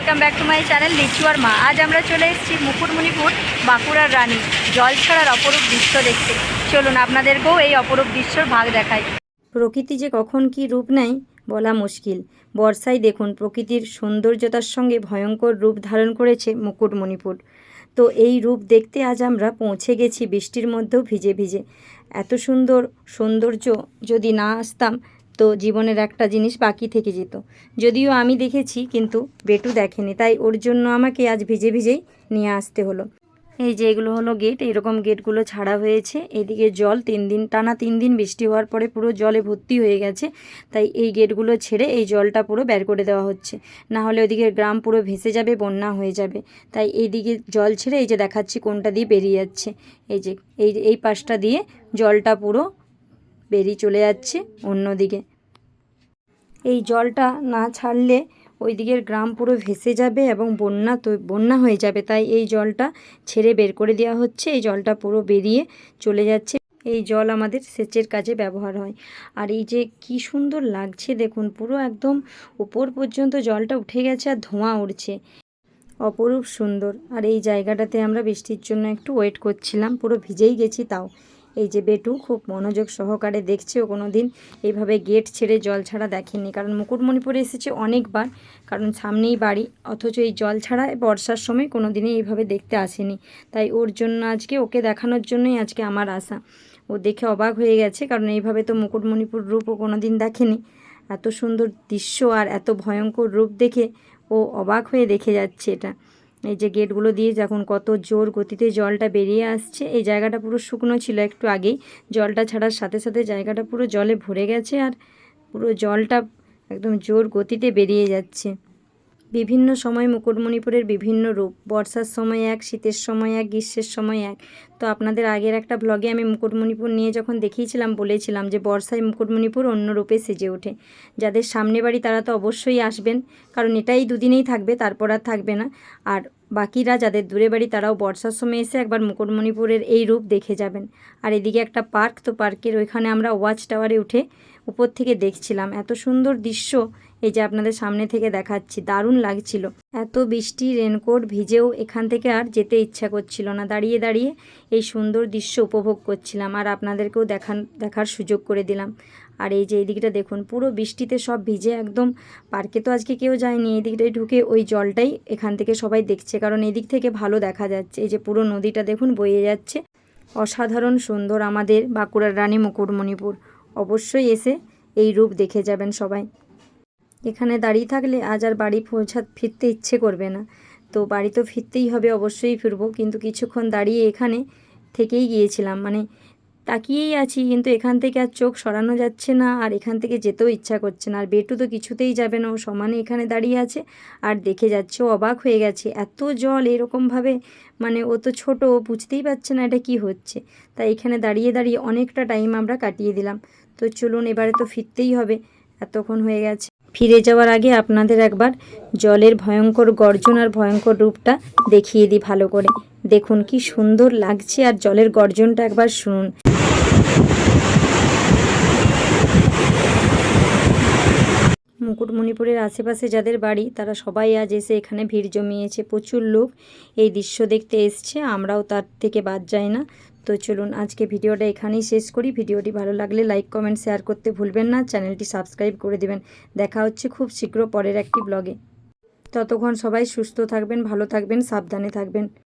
Welcome back to my channel লিচু আর মা। আজ আমরা চলে এসেছি মুকুটমণিপুর বাঁকুড়ার রানী জল ছাড়ার অপরূপ দৃশ্য দেখতে। চলুন আপনাদেরকেও এই অপরূপ দৃশ্যর ভাগ দেখাই। প্রকৃতি যে কখন কি রূপ নেয় বলা মুশকিল। বর্ষায় দেখুন প্রকৃতির সৌন্দর্যতার সঙ্গে ভয়ঙ্কর রূপ ধারণ করেছে মুকুটমণিপুর। তো এই রূপ দেখতে আজ আমরা পৌঁছে গেছি বৃষ্টির মধ্যেও ভিজে ভিজে। এত সুন্দর সৌন্দর্য যদি না আসতাম তো জীবনের একটা জিনিস বাকি থেকে যেত। যদিও আমি দেখেছি কিন্তু বেটু দেখেনি, তাই ওর জন্য আমাকে আজ ভিজে ভিজেই নিয়ে আসতে হলো। এই যে এগুলো হলো গেট, এইরকম গেটগুলো ছাড়া হয়েছে। এদিকে জল টানা 3 দিন বৃষ্টি হওয়ার পরে পুরো জলে ভর্তি হয়ে গেছে, তাই এই গেটগুলো ছেড়ে এই জলটা পুরো বের করে দেওয়া হচ্ছে। না হলে ওইদিকে গ্রাম পুরো ভেসে যাবে, বন্যা হয়ে যাবে। তাই এইদিকে জল ছেড়ে এই যে দেখাচ্ছি কোনটা দিয়ে বেরিয়ে যাচ্ছে। এই যে এই পাশটা দিয়ে জলটা পুরো বেরিয়ে চলে যাচ্ছে অন্যদিকে। এই জলটা না ছাড়লে ওই দিকের গ্রাম পুরো ভেসে যাবে এবং বন্যা হয়ে যাবে। তাই এই জলটা ছেড়ে বের করে দেওয়া হচ্ছে। এই জলটা পুরো বেরিয়ে চলে যাচ্ছে। এই জল আমাদের সেচের কাজে ব্যবহার হয়। আর এই যে কি সুন্দর লাগছে দেখুন, পুরো একদম উপর পর্যন্ত জলটা উঠে গেছে আর ধোঁয়া উঠছে, অপরূপ সুন্দর। আর এই জায়গাটাতে আমরা বৃষ্টির জন্য একটু ওয়েট করছিলাম, পুরো ভিজেই গেছি তাও। এই যে বেটু খুব মনোযোগ সহকারে দেখছে, ও কোনো দিন এইভাবে গেট ছেড়ে জল ছাড়া দেখেনি। কারণ মুকুটমণিপুরে এসেছে অনেকবার, কারণ সামনেই বাড়ি, অথচ এই জল ছাড়া বর্ষার সময় কোনো দিনই এইভাবে দেখতে আসেনি। তাই ওর জন্য আজকে, ওকে দেখানোর জন্যই আজকে আমার আসা। ও দেখে অবাক হয়ে গেছে, কারণ এইভাবে তো মুকুটমণিপুর রূপ ও কোনো দিন দেখেনি। এত সুন্দর দৃশ্য আর এত ভয়ঙ্কর রূপ দেখে ও অবাক হয়ে দেখে যাচ্ছে এটা। এই যে গেটগুলো দিয়ে যখন কত জোর গতিতে জলটা বেরিয়ে আসছে। এই জায়গাটা পুরো শুকনো ছিল একটু আগেই, জলটা ছাড়ার সাথে সাথে জায়গাটা পুরো জলে ভরে গেছে আর পুরো জলটা একদম জোর গতিতে বেরিয়ে যাচ্ছে। বিভিন্ন সময় মুকুটমণিপুরের বিভিন্ন রূপ, বর্ষার সময় এক, শীতের সময় এক, গ্রীষ্মের সময় এক। তো আপনাদের আগের একটা ব্লগে আমি মুকুটমণিপুর নিয়ে যখন দেখিয়েছিলাম বলেছিলাম যে বর্ষায় মুকুটমণিপুর অন্য রূপে সেজে ওঠে। যাদের সামনে বাড়ি তারা তো অবশ্যই আসবেন, কারণ এটাই দুদিনেই থাকবে, তারপর আর থাকবে না। আর বাকিরা যাদের দূরে বাড়ি তারাও বর্ষার সময় এসে একবার মুকুটমণিপুরের এই রূপ দেখে যাবেন। আর এদিকে একটা পার্ক, তো পার্কের ওইখানে আমরা ওয়াচ টাওয়ারে উঠে উপর থেকে দেখছিলাম এত সুন্দর দৃশ্য। এই যে আপনাদের সামনে থেকে দেখাচ্ছি, দারুণ লাগছিল। এত বৃষ্টি, রেনকোট ভিজেও এখান থেকে আর যেতে ইচ্ছা করছিল না। দাঁড়িয়ে দাঁড়িয়ে এই সুন্দর দৃশ্য উপভোগ করছিলাম আর আপনাদেরকেও দেখার সুযোগ করে দিলাম। আর এই যে এই দিকটা দেখুন, পুরো বৃষ্টিতে সব ভিজে একদম। পার্কে তো আজকে কেউ যায়নি, এই দিকটায় ঢুকে ওই জলটাই এখান থেকে সবাই দেখছে, কারণ এই দিক থেকে ভালো দেখা যাচ্ছে। এই যে পুরো নদীটা দেখুন বয়ে যাচ্ছে, অসাধারণ সুন্দর আমাদের বাঁকুড়ার রানী মুকুটমণিপুর। অবশ্যই এসে এই রূপ দেখে যাবেন সবাই। এখানে দাঁড়িয়ে থাকলে আজ আর বাড়ি ফিরতে ইচ্ছে করবে না। তো বাড়ি তো ফিরতেই হবে, অবশ্যই ফিরবো, কিন্তু কিছুক্ষণ দাঁড়িয়ে এখানে থেকেই গিয়েছিলাম, মানে তাকিয়েই আছি, কিন্তু এখান থেকে আর চোখ সরানো যাচ্ছে না, আর এখান থেকে যেতেও ইচ্ছা করছে না। আর বেটু তো কিছুতেই যাবে না, ও সমানে এখানে দাঁড়িয়ে আছে আর দেখে যাচ্ছে। ও অবাক হয়ে গেছে, এত জল এরকমভাবে, মানে ও তো ছোটো, ও বুঝতেই পারছে না এটা কি হচ্ছে। তাই এখানে দাঁড়িয়ে দাঁড়িয়ে অনেকটা টাইম আমরা কাটিয়ে দিলাম। তো চলুন, এবারে তো ফিরতেই হবে, এতক্ষণ হয়ে গেছে। ফিরে যাওয়ার আগে আপনাদের একবার জলের ভয়ঙ্কর গর্জন আর ভয়ঙ্কর রূপটা দেখিয়ে দিই ভালো করে। দেখুন কি সুন্দর লাগছে, আর জলের গর্জনটা একবার শুনুন। মুকুটমণিপুরের আশেপাশে যাদের বাড়ি তারা সবাই আজ এসে এখানে ভিড় জমিয়েছে, প্রচুর লোক এই দৃশ্য দেখতে এসছে, আমরাও তার থেকে বাদ যাই না। তো চলুন আজকে ভিডিওটা এখানেই শেষ করি। ভিডিওটি ভালো লাগলে লাইক, কমেন্ট, শেয়ার করতে ভুলবেন না। চ্যানেলটি সাবস্ক্রাইব করে দেবেন। দেখা হচ্ছে খুব শীঘ্র পরের একটি ব্লগে। ততক্ষণ সবাই সুস্থ থাকবেন, ভালো থাকবেন, সাবধানে থাকবেন।